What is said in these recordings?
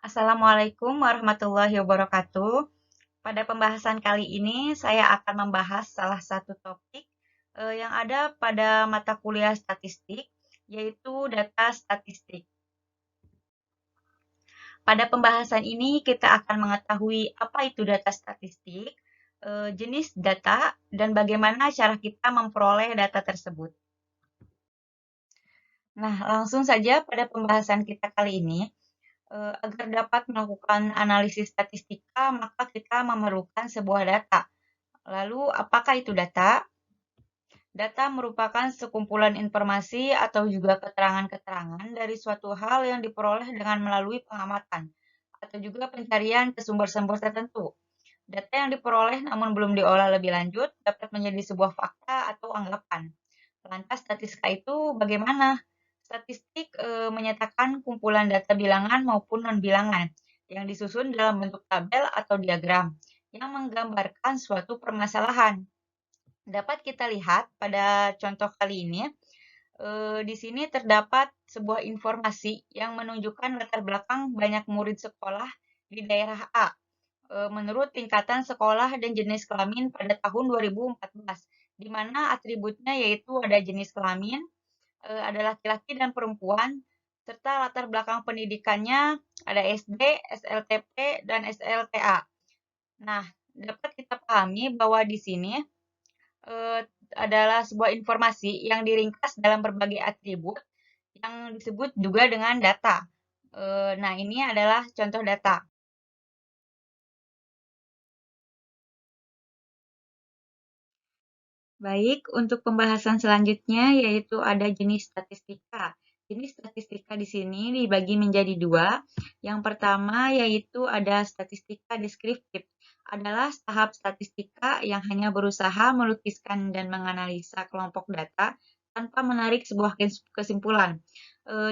Assalamualaikum warahmatullahi wabarakatuh. Pada pembahasan kali ini, saya akan membahas salah satu topik yang ada pada mata kuliah statistik, yaitu data statistik. Pada pembahasan ini, kita akan mengetahui apa itu data statistik, jenis data, dan bagaimana cara kita memperoleh data tersebut. Nah, langsung saja pada pembahasan kita kali ini. Agar dapat melakukan analisis statistika, maka kita memerlukan sebuah data. Lalu, apakah itu data? Data merupakan sekumpulan informasi atau juga keterangan-keterangan dari suatu hal yang diperoleh dengan melalui pengamatan atau juga pencarian ke sumber-sumber tertentu. Data yang diperoleh namun belum diolah lebih lanjut dapat menjadi sebuah fakta atau anggapan. Lantas statistika itu bagaimana? Statistik menyatakan kumpulan data bilangan maupun non-bilangan yang disusun dalam bentuk tabel atau diagram yang menggambarkan suatu permasalahan. Dapat kita lihat pada contoh kali ini, di sini terdapat sebuah informasi yang menunjukkan latar belakang banyak murid sekolah di daerah A menurut tingkatan sekolah dan jenis kelamin pada tahun 2014, di mana atributnya yaitu ada jenis kelamin, ada laki-laki dan perempuan, serta latar belakang pendidikannya ada SD, SLTP, dan SLTA. Nah, dapat kita pahami bahwa di sini adalah sebuah informasi yang diringkas dalam berbagai atribut yang disebut juga dengan data. Nah, ini adalah contoh data. Baik, untuk pembahasan selanjutnya yaitu ada jenis statistika. Jenis statistika di sini dibagi menjadi dua. Yang pertama yaitu ada statistika deskriptif. Adalah tahap statistika yang hanya berusaha melukiskan dan menganalisa kelompok data tanpa menarik sebuah kesimpulan.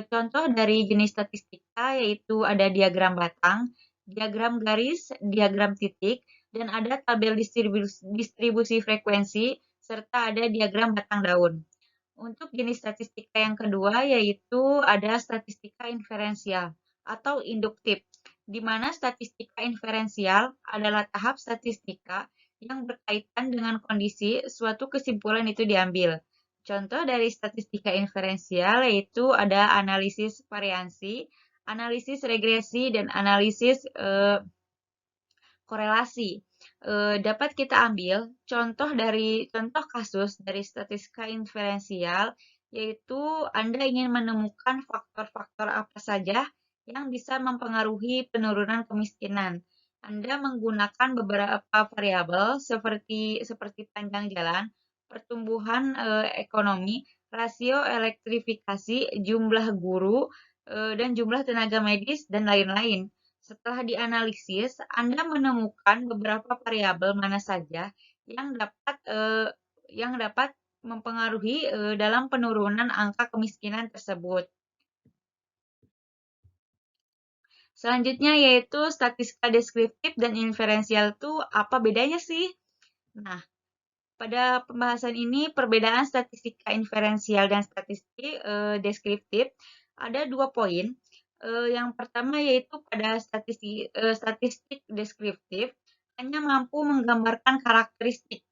Contoh dari jenis statistika yaitu ada diagram batang, diagram garis, diagram titik, dan ada tabel distribusi frekuensi serta ada diagram batang daun. Untuk jenis statistika yang kedua yaitu ada statistika inferensial atau induktif, di mana statistika inferensial adalah tahap statistika yang berkaitan dengan kondisi suatu kesimpulan itu diambil. Contoh dari statistika inferensial yaitu ada analisis variansi, analisis regresi, dan analisis korelasi. Dapat kita ambil contoh kasus dari statistika inferensial, yaitu Anda ingin menemukan faktor-faktor apa saja yang bisa mempengaruhi penurunan kemiskinan. Anda menggunakan beberapa variabel seperti panjang jalan, pertumbuhan ekonomi, rasio elektrifikasi, jumlah guru, dan jumlah tenaga medis, dan lain-lain. Setelah dianalisis, Anda menemukan beberapa variabel mana saja yang dapat mempengaruhi dalam penurunan angka kemiskinan tersebut. Selanjutnya yaitu statistika deskriptif dan inferensial itu apa bedanya sih? Nah, pada pembahasan ini perbedaan statistika inferensial dan statistik deskriptif ada dua poin. Yang pertama yaitu pada statistik deskriptif hanya mampu menggambarkan karakteristik,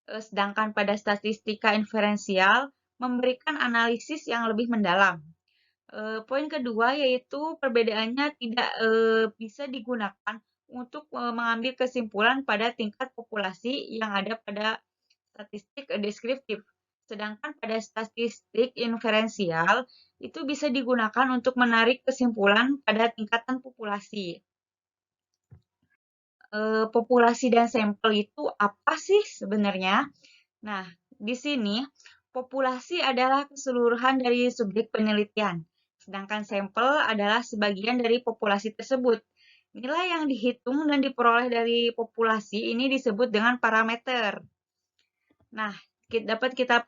sedangkan pada statistika inferensial memberikan analisis yang lebih mendalam. Poin kedua yaitu perbedaannya tidak bisa digunakan untuk mengambil kesimpulan pada tingkat populasi yang ada pada statistik deskriptif. Sedangkan pada statistik inferensial itu bisa digunakan untuk menarik kesimpulan pada tingkatan populasi. Populasi dan sampel itu apa sih sebenarnya? Nah, di sini populasi adalah keseluruhan dari subjek penelitian, sedangkan sampel adalah sebagian dari populasi tersebut. Nilai yang dihitung dan diperoleh dari populasi ini disebut dengan parameter. Nah, dapat kita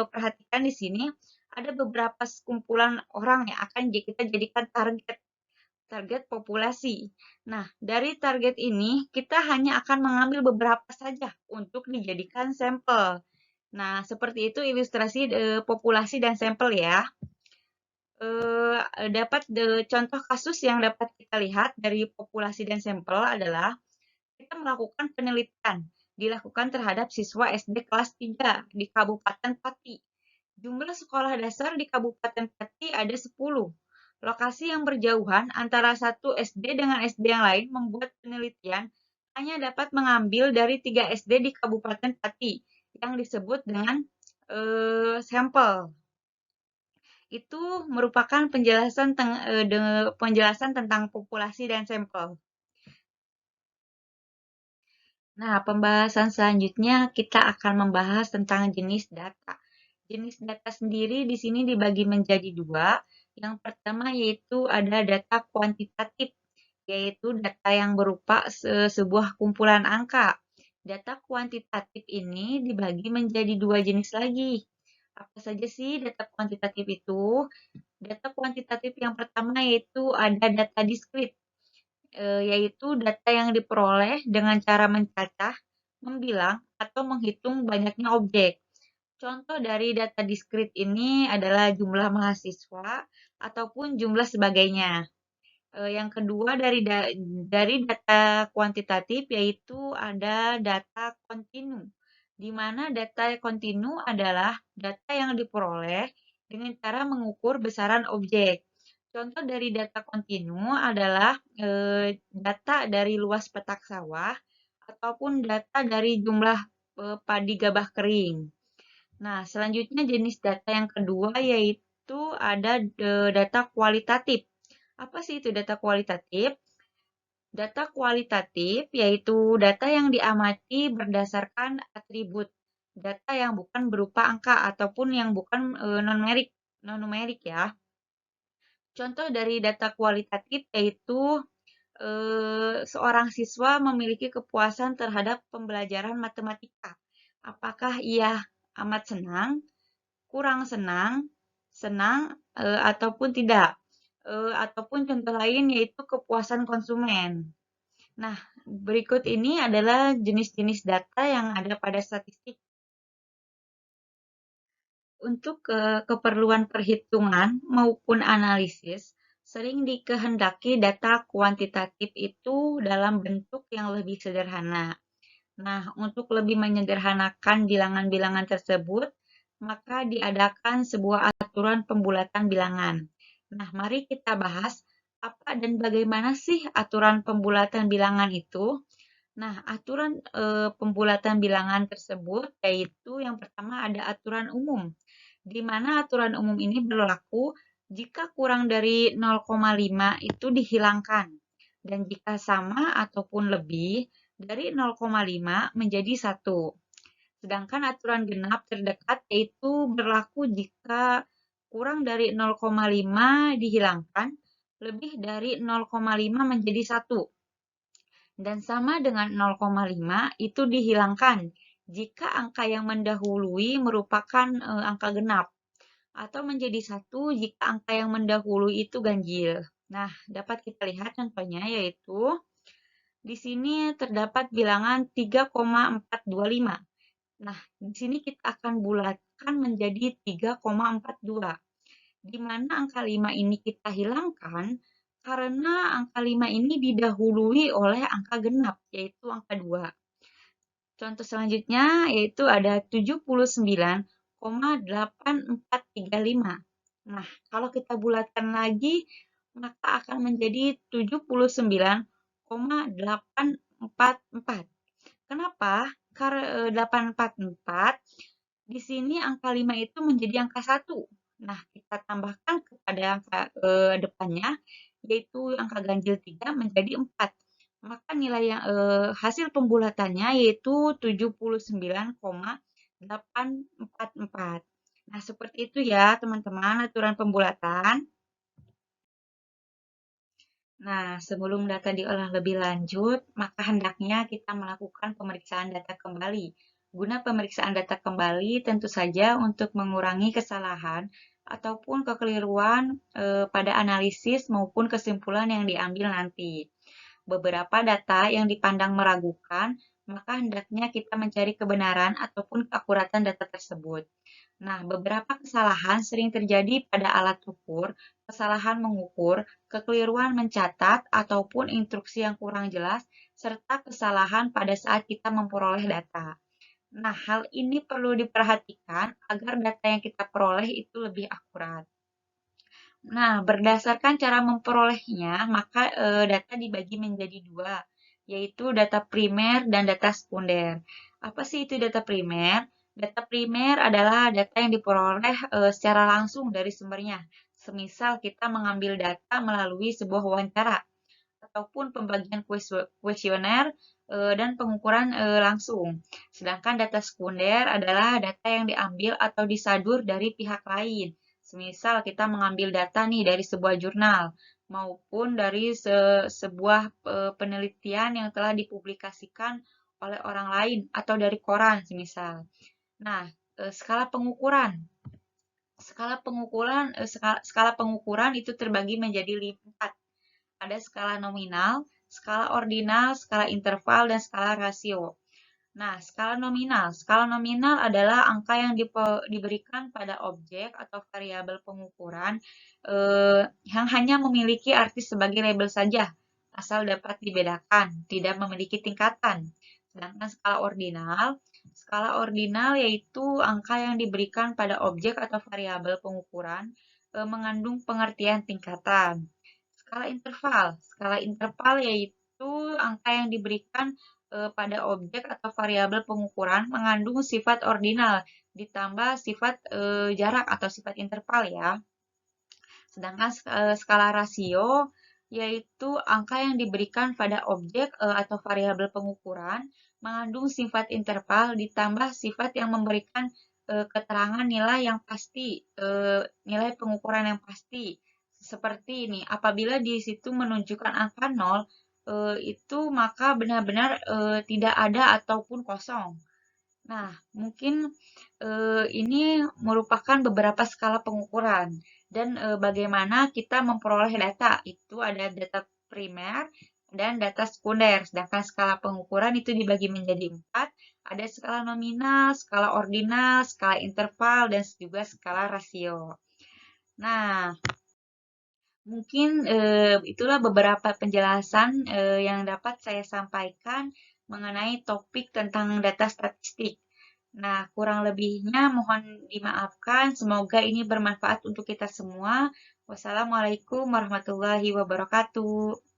perhatikan di sini ada beberapa sekumpulan orang yang akan kita jadikan target populasi. Nah, dari target ini kita hanya akan mengambil beberapa saja untuk dijadikan sampel. Nah, seperti itu ilustrasi populasi dan sampel ya. Dapat contoh kasus yang dapat kita kita lihat dari populasi dan sampel adalah kita melakukan penelitian dilakukan terhadap siswa SD kelas 3 di Kabupaten Pati. Jumlah sekolah dasar di Kabupaten Pati ada 10. Lokasi yang berjauhan antara satu SD dengan SD yang lain membuat penelitian hanya dapat mengambil dari 3 SD di Kabupaten Pati yang disebut dengan sampel. Itu merupakan penjelasan tentang populasi dan sampel. Nah, pembahasan selanjutnya kita akan membahas tentang jenis data. Jenis data sendiri di sini dibagi menjadi dua. Yang pertama yaitu ada data kuantitatif, yaitu data yang berupa sebuah kumpulan angka. Data kuantitatif ini dibagi menjadi dua jenis lagi. Apa saja sih data kuantitatif itu? Data kuantitatif yang pertama yaitu ada data diskrit, yaitu data yang diperoleh dengan cara mencacah, membilang, atau menghitung banyaknya objek. Contoh dari data diskrit ini adalah jumlah mahasiswa ataupun jumlah sebagainya. Yang kedua dari data kuantitatif yaitu ada data kontinu, di mana data kontinu adalah data yang diperoleh dengan cara mengukur besaran objek. Contoh dari data kontinu adalah data dari luas petak sawah ataupun data dari jumlah padi gabah kering. Nah, selanjutnya jenis data yang kedua yaitu ada data kualitatif. Apa sih itu data kualitatif? Data kualitatif yaitu data yang diamati berdasarkan atribut. Data yang bukan berupa angka ataupun yang bukan non-numerik ya. Contoh dari data kualitatif yaitu seorang siswa memiliki kepuasan terhadap pembelajaran matematika. Apakah ia amat senang, kurang senang, senang, ataupun tidak. Ataupun contoh lain yaitu kepuasan konsumen. Nah, berikut ini adalah jenis-jenis data yang ada pada statistik. Untuk keperluan perhitungan maupun analisis, sering dikehendaki data kuantitatif itu dalam bentuk yang lebih sederhana. Nah, untuk lebih menyederhanakan bilangan-bilangan tersebut, maka diadakan sebuah aturan pembulatan bilangan. Nah, mari kita bahas apa dan bagaimana sih aturan pembulatan bilangan itu. Nah, aturan pembulatan bilangan tersebut yaitu yang pertama ada aturan umum, di mana aturan umum ini berlaku jika kurang dari 0,5 itu dihilangkan, dan jika sama ataupun lebih dari 0,5 menjadi 1. Sedangkan aturan genap terdekat yaitu berlaku jika kurang dari 0,5 dihilangkan, lebih dari 0,5 menjadi 1. Dan sama dengan 0,5 itu dihilangkan jika angka yang mendahului merupakan angka genap, atau menjadi 1 jika angka yang mendahului itu ganjil. Nah, dapat kita lihat contohnya yaitu di sini terdapat bilangan 3,425. Nah, di sini kita akan bulatkan menjadi 3,42. Di mana angka 5 ini kita hilangkan karena angka 5 ini didahului oleh angka genap, yaitu angka 2. Contoh selanjutnya yaitu ada 79,8435. Nah, kalau kita bulatkan lagi, maka akan menjadi 79,844. Kenapa? Karena 844, di sini angka 5 itu menjadi angka 1. Nah, kita tambahkan kepada angka depannya, yaitu angka ganjil 3 menjadi 4. Maka nilai yang hasil pembulatannya yaitu 79,844. Nah, seperti itu ya teman-teman aturan pembulatan. Nah, sebelum data diolah lebih lanjut, maka hendaknya kita melakukan pemeriksaan data kembali. Guna pemeriksaan data kembali tentu saja untuk mengurangi kesalahan ataupun kekeliruan pada analisis maupun kesimpulan yang diambil nanti. Beberapa data yang dipandang meragukan, maka hendaknya kita mencari kebenaran ataupun keakuratan data tersebut. Nah, beberapa kesalahan sering terjadi pada alat ukur, kesalahan mengukur, kekeliruan mencatat, ataupun instruksi yang kurang jelas, serta kesalahan pada saat kita memperoleh data. Nah, hal ini perlu diperhatikan agar data yang kita peroleh itu lebih akurat. Nah, berdasarkan cara memperolehnya, maka data dibagi menjadi dua, yaitu data primer dan data sekunder. Apa sih itu data primer? Data primer adalah data yang diperoleh secara langsung dari sumbernya. Semisal kita mengambil data melalui sebuah wawancara ataupun pembagian kuesioner dan pengukuran langsung. Sedangkan data sekunder adalah data yang diambil atau disadur dari pihak lain. Semisal kita mengambil data nih dari sebuah jurnal maupun dari sebuah penelitian yang telah dipublikasikan oleh orang lain atau dari koran semisal. Nah, skala pengukuran. Skala pengukuran itu terbagi menjadi 4. Ada skala nominal, skala ordinal, skala interval, dan skala rasio. Nah, skala nominal adalah angka yang diberikan pada objek atau variabel pengukuran yang hanya memiliki arti sebagai label saja, asal dapat dibedakan, tidak memiliki tingkatan. Sedangkan skala ordinal yaitu angka yang diberikan pada objek atau variabel pengukuran mengandung pengertian tingkatan. Skala interval yaitu angka yang diberikan pada objek atau variabel pengukuran mengandung sifat ordinal ditambah sifat jarak atau sifat interval ya. Sedangkan skala rasio yaitu angka yang diberikan pada objek atau variabel pengukuran mengandung sifat interval ditambah sifat yang memberikan keterangan nilai yang pasti, nilai pengukuran yang pasti. Seperti ini, apabila di situ menunjukkan angka 0, itu maka benar-benar tidak ada ataupun kosong. Nah, mungkin ini merupakan beberapa skala pengukuran dan bagaimana kita memperoleh data. Itu ada data primer dan data sekunder. Sedangkan skala pengukuran itu dibagi menjadi 4. Ada skala nominal, skala ordinal, skala interval, dan juga skala rasio. Nah, mungkin itulah beberapa penjelasan yang dapat saya sampaikan mengenai topik tentang data statistik. Nah, kurang lebihnya mohon dimaafkan. Semoga ini bermanfaat untuk kita semua. Wassalamualaikum warahmatullahi wabarakatuh.